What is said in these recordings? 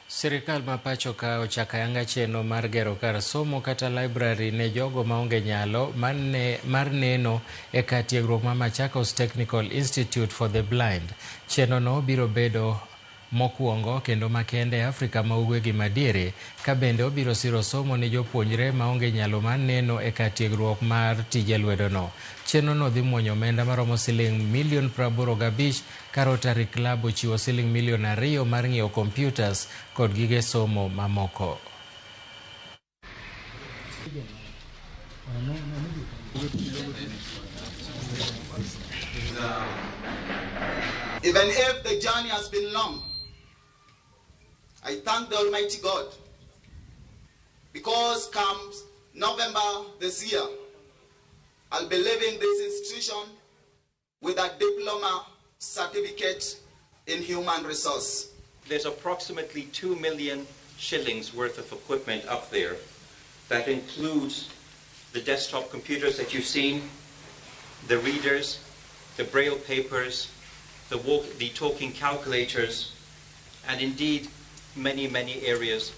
Sirikal ma pachoka ochako ayanga chenro mar gero kar somo kata library ne jogo ma onge nyalo mar neno e kar tiegruok ma Machakos Technical Institute for the Blind. Chenro no biro bedo mokuongo kendo makende e Afrika ma ugwe gi madiere, ka bende obiro siro somo ne jopuonjre ma onge nyalo mar neno e kar tiegruok mar tije lwedo no. Chenro no dhi muonyo omenda maromo Sh85 million ka Rotary Club ochiwo Sh2 million mar ng'iewo computers kod gige somo mamoko. Even if the journey has been long, I thank the Almighty God, because comes November this year, I'll be leaving this institution with a diploma certificate in human resource. There's approximately 2 million shillings worth of equipment up there. That includes the desktop computers that you've seen, the readers, the braille papers, the talking calculators, and indeed many areas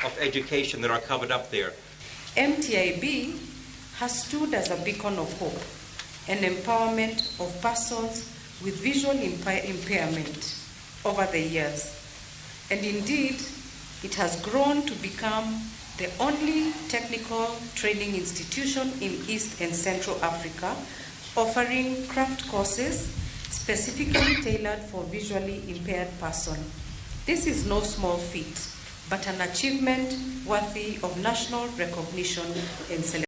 of education that are covered up there. MTIB has stood as a beacon of hope and empowerment of persons with visual impairment over the years. And indeed, it has grown to become the only technical training institution in East and Central Africa offering craft courses specifically tailored for visually impaired persons. This is no small feat, but an achievement worthy of national recognition and celebration.